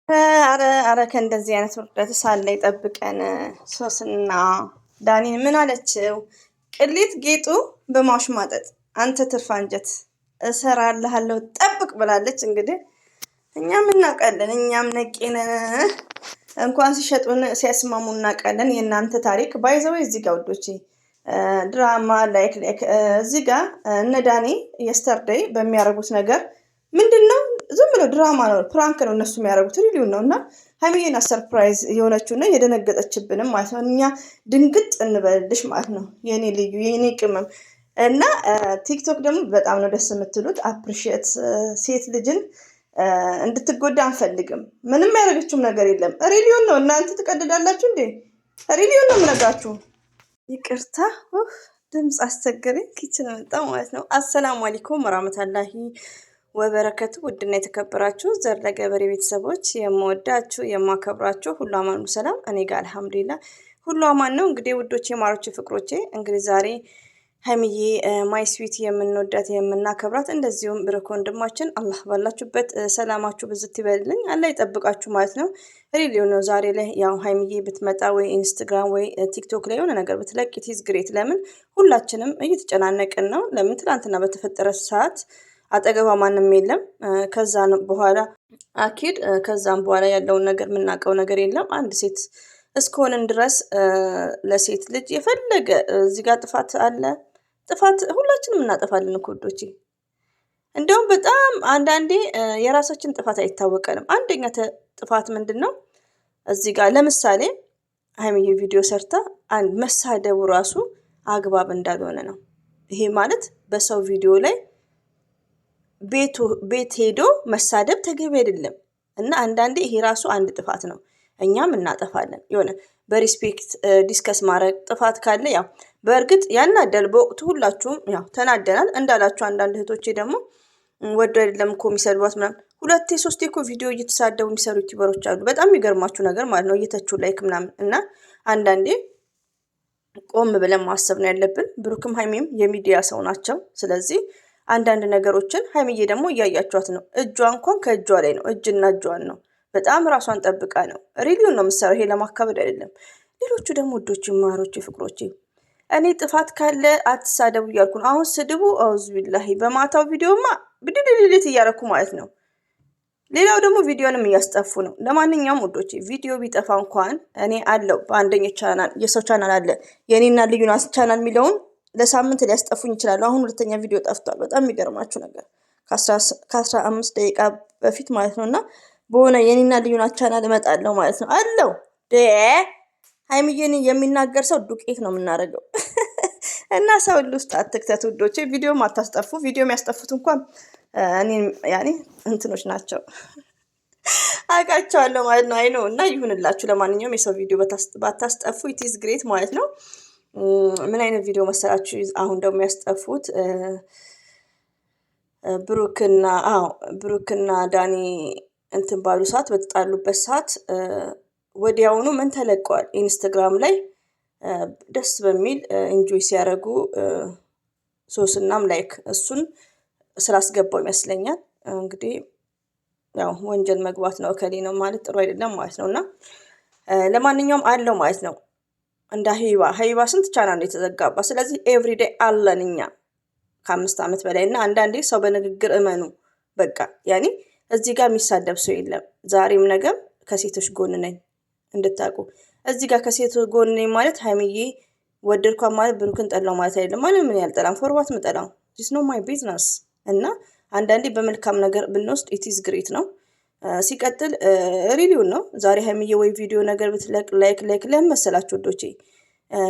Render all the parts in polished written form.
አረ አረ ከእንደዚህ አይነት ውርደት ሳለ ይጠብቀን። ሶስና ዳኒን ምን አለችው? ቅሊት ጌጡ በማሽሟጠጥ አንተ ትርፍ አንጀት እሰራልሃለሁ ጠብቅ ብላለች። እንግዲህ እኛም እናውቃለን፣ እኛም ነቂነን እንኳን ሲሸጡን ሲያስማሙ እናውቃለን። የእናንተ ታሪክ ባይዘው እዚህ ጋር ውዶቼ ድራማ ላይክ እዚህ ጋር እነ ዳኒ የስተርዴይ በሚያደርጉት ነገር ምንድን ነው? ዝም ብሎ ድራማ ነው፣ ፕራንክ ነው እነሱ የሚያደርጉት ሪሊውን ነው። እና ሀይሚዬና ሰርፕራይዝ የሆነችውና የደነገጠችብንም ማለት ነው። እኛ ድንግጥ እንበልልሽ ማለት ነው የኔ ልዩ የኔ ቅመም። እና ቲክቶክ ደግሞ በጣም ነው ደስ የምትሉት። አፕሪሺየት ሴት ልጅን እንድትጎዳ አንፈልግም። ምንም ያደረገችውም ነገር የለም። ሪሊውን ነው። እናንተ ትቀድዳላችሁ እንዴ? ሪሊውን ነው የምነግራችሁ። ይቅርታ ድምፅ አስቸገረኝ። ኪችን መጣ ማለት ነው። አሰላሙ አለይኩም ወራህመቱላሂ ወበረከቱ። ውድና የተከበራችሁ ዘር ለገበሬ ቤተሰቦች የምወዳችሁ የማከብራችሁ ሁሉ አማኑ ሰላም፣ እኔ ጋር አልሐምዱሊላህ ሁሉ አማን ነው። እንግዲህ ውዶቼ ማሮቼ ፍቅሮቼ እንግዲህ ዛሬ ሀይሚዬ ማይ ስዊት የምንወዳት የምናከብራት እንደዚሁም ብሩክ ወንድማችን አላህ ባላችሁበት ሰላማችሁ ብዝት ይበልልኝ፣ አላህ ይጠብቃችሁ ማለት ነው። ሪሊዮ ነው ዛሬ ላይ ያው ሀይሚዬ ብትመጣ ወይ ኢንስታግራም ወይ ቲክቶክ ላይ የሆነ ነገር ብትለቅ ኢትዝ ግሬት። ለምን ሁላችንም እየተጨናነቅን ነው። ለምን ትላንትና በተፈጠረ ሰዓት አጠገቧ ማንም የለም። ከዛ በኋላ አኪድ ከዛም በኋላ ያለውን ነገር የምናውቀው ነገር የለም። አንድ ሴት እስከሆንን ድረስ ለሴት ልጅ የፈለገ እዚህ ጋር ጥፋት አለ። ጥፋት ሁላችንም እናጠፋለን እኮ ውዶቼ። እንደውም በጣም አንዳንዴ የራሳችን ጥፋት አይታወቀንም። አንደኛ ጥፋት ምንድን ነው? እዚህ ጋር ለምሳሌ ሀይሚዬ ቪዲዮ ሰርታ አንድ መሳደቡ ራሱ አግባብ እንዳልሆነ ነው። ይሄ ማለት በሰው ቪዲዮ ላይ ቤት ሄዶ መሳደብ ተገቢ አይደለም። እና አንዳንዴ ይሄ ራሱ አንድ ጥፋት ነው። እኛም እናጠፋለን። የሆነ በሪስፔክት ዲስከስ ማድረግ ጥፋት ካለ ያው በእርግጥ ያናደል። በወቅቱ ሁላችሁም ያው ተናደናል እንዳላችሁ። አንዳንድ እህቶቼ ደግሞ ወዶ አይደለም እኮ የሚሰድቧት ምናምን፣ ሁለቴ ሶስቴ እኮ ቪዲዮ እየተሳደቡ የሚሰሩ ዩቲዩበሮች አሉ። በጣም የሚገርማችሁ ነገር ማለት ነው እየተቹ ላይክ ምናምን። እና አንዳንዴ ቆም ብለን ማሰብ ነው ያለብን። ብሩክም ሀይሚም የሚዲያ ሰው ናቸው። ስለዚህ አንዳንድ ነገሮችን ሀይሚዬ ደግሞ እያያቸዋት ነው። እጇ እንኳን ከእጇ ላይ ነው፣ እጅና እጇን ነው። በጣም ራሷን ጠብቃ ነው። ሪሊውን ነው የምትሰራው። ይሄ ለማካበድ አይደለም። ሌሎቹ ደግሞ ውዶች፣ ማሮች፣ ፍቅሮች እኔ ጥፋት ካለ አትሳደቡ እያልኩ ነው። አሁን ስድቡ አውዝ ቢላሂ በማታው ቪዲዮማ ብድልልት እያረኩ ማለት ነው። ሌላው ደግሞ ቪዲዮንም እያስጠፉ ነው። ለማንኛውም ውዶች ቪዲዮ ቢጠፋ እንኳን እኔ አለው በአንደኛ ቻናል የሰው ቻናል አለ የኔና ልዩናስ ቻናል የሚለውን ለሳምንት ሊያስጠፉኝ ይችላሉ። አሁን ሁለተኛ ቪዲዮ ጠፍቷል። በጣም የሚገርማችሁ ነገር ከ15 ደቂቃ በፊት ማለት ነው። እና በሆነ የኔና ልዩናት ቻናል እመጣለሁ ማለት ነው አለው። ሀይሚዬን የሚናገር ሰው ዱቄት ነው የምናደርገው። እና ሰው ውስጥ አትክተት ውዶቼ። ቪዲዮም አታስጠፉ። ቪዲዮ የሚያስጠፉት እንኳን ያኔ እንትኖች ናቸው አውቃቸዋለሁ ማለት ነው። አይ ነው። እና ይሁንላችሁ። ለማንኛውም የሰው ቪዲዮ ባታስጠፉ ኢትዝ ግሬት ማለት ነው። ምን አይነት ቪዲዮ መሰላችሁ? አሁን ደግሞ ያስጠፉት ብሩክና ዳኒ እንትን ባሉ ሰዓት በተጣሉበት ሰዓት ወዲያውኑ ምን ተለቀዋል ኢንስታግራም ላይ ደስ በሚል ኢንጆይ ሲያደርጉ ሶስናም ላይክ እሱን ስላስገባው ይመስለኛል። እንግዲህ ያው ወንጀል መግባት ነው ከሌ ነው ማለት ጥሩ አይደለም ማለት ነው። እና ለማንኛውም አለው ማለት ነው እንደ ሀይባ ስንት ቻናል የተዘጋባ። ስለዚህ ኤቭሪዴይ አለን እኛ ከ5 ዓመት በላይ። እና አንዳንዴ ሰው በንግግር እመኑ በቃ። ያኔ እዚህ ጋር የሚሳደብ ሰው የለም። ዛሬም ነገም ከሴቶች ጎን ነኝ እንድታውቁ። እዚህ ጋር ከሴቶች ጎን ነኝ ማለት ሀይሚዬ ወደድኳ ማለት ብሩክን ጠላው ማለት አይደለም። ማለት ምን ያልጠላም ፎርዋት ምጠላው ዲስ ኖ ማይ ቢዝነስ። እና አንዳንዴ በመልካም ነገር ብንወስድ ኢትዝ ግሬት ነው። ሲቀጥል ሪሊውን ነው ዛሬ ሀይሚዬ ወይ ቪዲዮ ነገር ብትለቅ ላይክ ለምን መሰላችሁ ወዶቼ?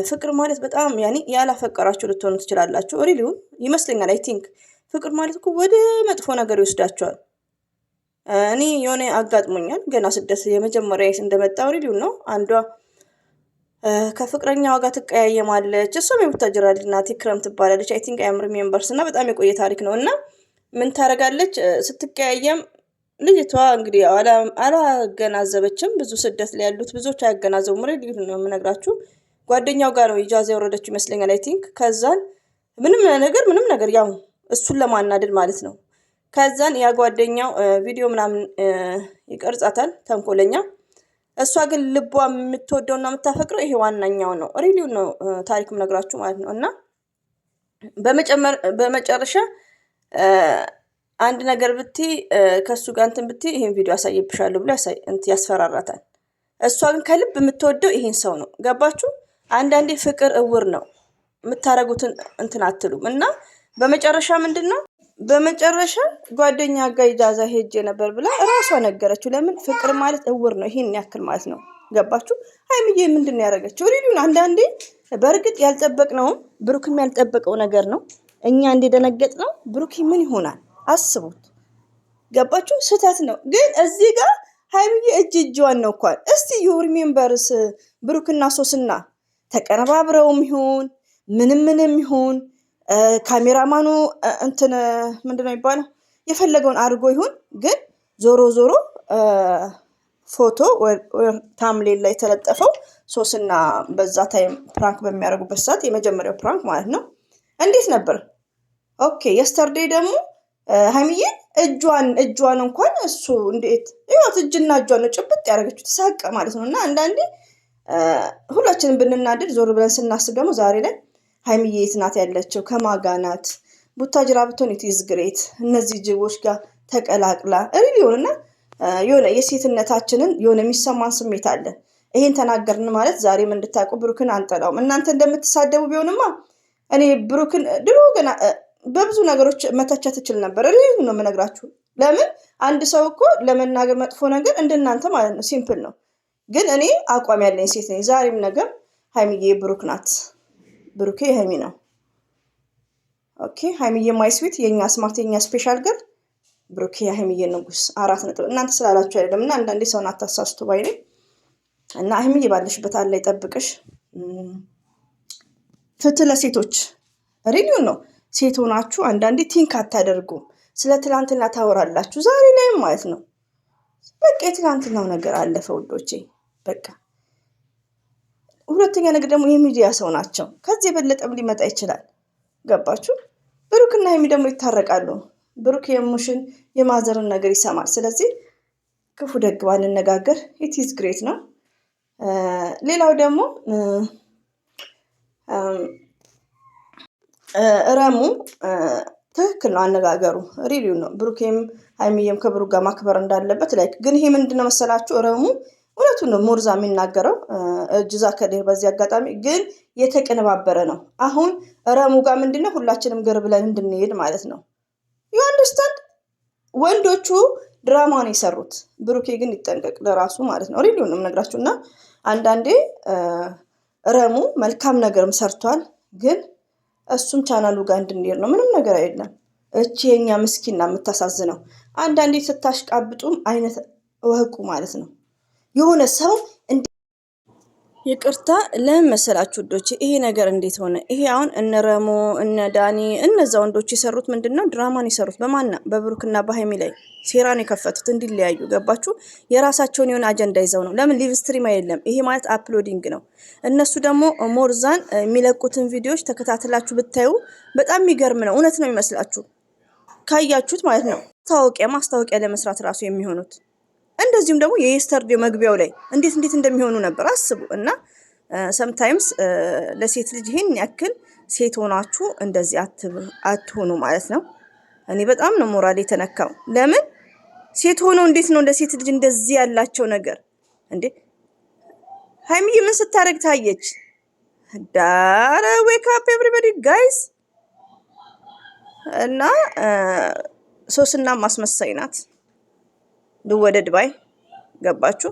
ፍቅር ማለት በጣም ያኔ ያላፈቀራችሁ ልትሆኑ ትችላላችሁ። ሪሊውን ይመስለኛል። አይ ቲንክ ፍቅር ማለት እኮ ወደ መጥፎ ነገር ይወስዳቸዋል። እኔ የሆነ አጋጥሞኛል ገና ስደት የመጀመሪያ እንደመጣው ሪሊውን ነው። አንዷ ከፍቅረኛዋ ጋር ትቀያየማለች። እሷም የቡታጅራ ልጅ ናት፣ ክረም ትባላለች። አይ ቲንክ አይ ሪሜምበርስ። እና በጣም የቆየ ታሪክ ነው። እና ምን ታደርጋለች ስትቀያየም ልጅቷ እንግዲህ አላገናዘበችም። ብዙ ስደት ላይ ያሉት ብዙዎች አያገናዘቡም። ሪሊውን ነው የምነግራችሁ። ጓደኛው ጋር ነው ኢጃዛ የወረደችው ይመስለኛል። አይ ቲንክ ከዛን ምንም ነገር ያው እሱን ለማናደድ ማለት ነው። ከዛን ያ ጓደኛው ቪዲዮ ምናምን ይቀርጻታል ተንኮለኛ። እሷ ግን ልቧ የምትወደውና የምታፈቅረው ይሄ ዋናኛው ነው። ሪሊው ነው ታሪክም ነግራችሁ ማለት ነው። እና በመጨረሻ አንድ ነገር ብትይ ከሱ ጋር እንትን ብትይ ይሄን ቪዲዮ አሳይብሻለሁ ብሎ ያስፈራራታል። እሷ ግን ከልብ የምትወደው ይሄን ሰው ነው። ገባችሁ? አንዳንዴ ፍቅር እውር ነው፣ የምታረጉትን እንትን አትሉም። እና በመጨረሻ ምንድነው በመጨረሻ ጓደኛ ጋር ኢጃዛ ሄጄ ነበር ብላ እራሷ ነገረችው። ለምን ፍቅር ማለት እውር ነው፣ ይሄን ያክል ማለት ነው። ገባችሁ? ሀይሚዬ ምንድነው ያደረገችው? ሪሊውን አንዳንዴ በእርግጥ ያልጠበቅነው ብሩክም ያልጠበቀው ነገር ነው። እኛ እንደደነገጥ ነው። ብሩክ ምን ይሆናል አስቡት። ገባችሁ? ስህተት ነው። ግን እዚህ ጋር ሀይሚዬ እጇን ነው እንኳን እስቲ ዩ ሪሜምበርስ ብሩክና ሶስና ተቀነባብረውም ይሁን ምንም ይሁን ካሜራማኑ እንትን ምንድነው የሚባለው የፈለገውን አድርጎ ይሁን፣ ግን ዞሮ ፎቶ ታምሌል ላይ የተለጠፈው ሶስና በዛ ታይም ፕራንክ በሚያደርጉበት ሰዓት የመጀመሪያው ፕራንክ ማለት ነው። እንዴት ነበር? ኦኬ የስተርዴ ደግሞ ሀይሚዬ እጇን እንኳን እሱ እንዴት ይወት እጅና እጇን ነው ጭብጥ ያደረገችው ተሳቀ ማለት ነው። እና አንዳንዴ ሁላችንም ብንናደድ ዞር ብለን ስናስብ ደግሞ ዛሬ ላይ ሀይሚዬ የት ናት ያለችው? ከማጋ ናት? ቡታጅራ ብትሆን ኢትዝ ግሬት እነዚህ ጅቦች ጋር ተቀላቅላ ሪሊዮንና የሆነ የሴትነታችንን የሆነ የሚሰማን ስሜት አለ። ይሄን ተናገርን ማለት ዛሬም እንድታውቁ ብሩክን አንጠላውም። እናንተ እንደምትሳደቡ ቢሆንማ እኔ ብሩክን ድሮ ገና በብዙ ነገሮች መተቸት እችል ነበር። ሪሊዮን ነው የምነግራችሁ። ለምን አንድ ሰው እኮ ለመናገር መጥፎ ነገር እንደናንተ ማለት ነው፣ ሲምፕል ነው። ግን እኔ አቋም ያለኝ ሴት ነኝ። ዛሬም ነገር ሀይሚዬ ብሩክ ናት፣ ብሩኬ ሀይሚ ነው። ኦኬ ሀይሚዬ ማይ ስዊት፣ የኛ ስማርት፣ የኛ ስፔሻል ገር፣ ብሩኬ ሀይሚዬ ንጉስ። 4 ነጥብ። እናንተ ስላላችሁ አይደለም። እና አንዳንዴ ሰውን አታሳስቱ ባይ ነኝ። እና ሀይሚዬ ባለሽበት አለ ይጠብቅሽ። ፍትህ ለሴቶች። ሪሊዮን ነው። ሴት ሆናችሁ አንዳንዴ ቲንክ አታደርጉም። ስለ ትላንትና ታወራላችሁ ዛሬ ላይም ማለት ነው። በቃ የትላንትናው ነገር አለፈ ውዶቼ። በቃ ሁለተኛ ነገር ደግሞ የሚዲያ ሰው ናቸው። ከዚህ የበለጠም ሊመጣ ይችላል። ገባችሁ? ብሩክና ሀይሚ ደግሞ ይታረቃሉ። ብሩክ የሙሽን የማዘርን ነገር ይሰማል። ስለዚህ ክፉ ደግ ባንነጋገር ኢትዝ ግሬት ነው። ሌላው ደግሞ ረሙ ትክክል ነው አነጋገሩ፣ ሪሊው ነው። ብሩኬም ሀይሚዬም ከብሩክ ጋር ማክበር እንዳለበት ላይክ። ግን ይሄ ምንድነው መሰላችሁ ረሙ እውነቱን ነው ሞርዛ የሚናገረው እጅዛ ከሌር። በዚህ አጋጣሚ ግን የተቀነባበረ ነው። አሁን ረሙ ጋር ምንድነው ሁላችንም ገር ብለን እንድንሄድ ማለት ነው። ዩ አንደርስታንድ? ወንዶቹ ድራማ ነው የሰሩት። ብሩኬ ግን ይጠንቀቅ ለራሱ ማለት ነው። ሪሊው ነው የምነግራችሁ። እና አንዳንዴ ረሙ መልካም ነገርም ሰርቷል፣ ግን እሱም ቻናሉ ጋር እንድንሄድ ነው። ምንም ነገር አይደለም። እቺ የኛ ምስኪና የምታሳዝነው አንዳንዴ ስታሽቃብጡም አይነት ወህቁ ማለት ነው። የሆነ ሰው ይቅርታ ለምን መሰላችሁ ወዶች፣ ይሄ ነገር እንዴት ሆነ? ይሄ አሁን እነ ረሞ እነ ዳኒ እነዛ ወንዶች የሰሩት ምንድነው? ድራማን የሰሩት በማና በብሩክና በሀይሚ ላይ ሴራን የከፈቱት እንዲለያዩ። ገባችሁ? የራሳቸውን የሆነ አጀንዳ ይዘው ነው። ለምን ሊቭ ስትሪም አይደለም ይሄ ማለት አፕሎዲንግ ነው። እነሱ ደግሞ ሞርዛን የሚለቁትን ቪዲዮዎች ተከታትላችሁ ብታዩ በጣም የሚገርም ነው። እውነት ነው የሚመስላችሁ ካያችሁት ማለት ነው። ማስታወቂያ ለመስራት ራሱ የሚሆኑት እንደዚሁም ደግሞ የየስተርዴ መግቢያው ላይ እንዴት እንደሚሆኑ ነበር አስቡ። እና ሰምታይምስ ለሴት ልጅ ይሄን ያክል ሴት ሆናችሁ እንደዚህ አትሆኑ ማለት ነው። እኔ በጣም ነው ሞራል የተነካው። ለምን ሴት ሆኖ እንዴት ነው ለሴት ልጅ እንደዚህ ያላቸው ነገር እንዴ? ሀይሚዬ ምን ስታረግ ታየች? ዳረ ዌክ አፕ ኤቭሪባዲ ጋይስ። እና ሶስና ማስመሳይ ናት። ልወደድ ባይ ገባችሁ?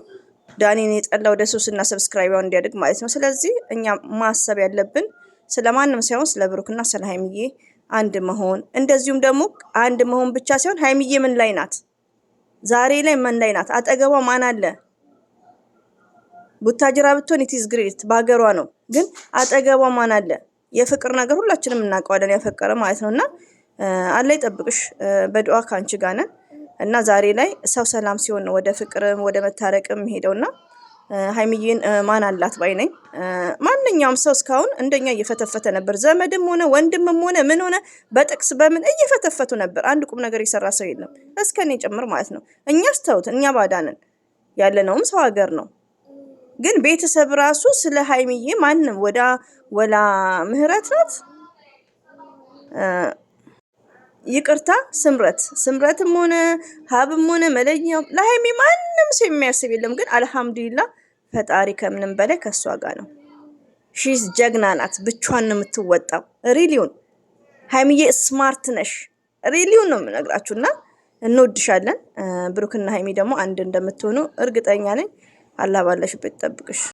ዳኒን የጠላ ወደ ሶስና ሰብስክራይባው እንዲያድግ ማለት ነው። ስለዚህ እኛ ማሰብ ያለብን ስለማንም ሳይሆን ስለ ብሩክና ስለ ሀይሚዬ አንድ መሆን፣ እንደዚሁም ደግሞ አንድ መሆን ብቻ ሳይሆን ሀይሚዬ ምን ላይ ናት? ዛሬ ላይ ምን ላይ ናት? አጠገቧ ማን አለ? ቡታጅራ ብትሆን ኢትዝ ግሬት በሀገሯ ነው። ግን አጠገቧ ማን አለ? የፍቅር ነገር ሁላችንም እናውቀዋለን፣ ያፈቀረ ማለት ነውና አላህ ይጠብቅሽ። በዱዓ ካንቺ ጋር ነን። እና ዛሬ ላይ ሰው ሰላም ሲሆን ነው ወደ ፍቅርም ወደ መታረቅም ሄደውና ሀይሚዬን ማን አላት ባይ ነኝ። ማንኛውም ሰው እስካሁን እንደኛ እየፈተፈተ ነበር። ዘመድም ሆነ ወንድምም ሆነ ምን ሆነ በጥቅስ በምን እየፈተፈቱ ነበር። አንድ ቁም ነገር የሰራ ሰው የለም እስከኔ ጭምር ማለት ነው። እኛስ ተውት፣ እኛ ባዳንን ያለነውም ሰው ሀገር ነው። ግን ቤተሰብ ራሱ ስለ ሀይሚዬ ማንም ወላ ምህረት ናት ይቅርታ ስምረትም ሆነ ሀብም ሆነ መለኛውም ለሀይሚ ማንም ሰው የሚያስብ የለም። ግን አልሐምዱሊላህ ፈጣሪ ከምንም በላይ ከሷ ጋር ነው። ሺዝ ጀግና ናት። ብቻዋን ነው የምትወጣው። ሪሊውን ሀይሚዬ ስማርት ነሽ። ሪሊውን ነው የምነግራችሁና እንወድሻለን። ብሩክና ሀይሚ ደግሞ አንድ እንደምትሆኑ እርግጠኛ ነኝ። አላህ ባለሽበት ይጠብቅሽ።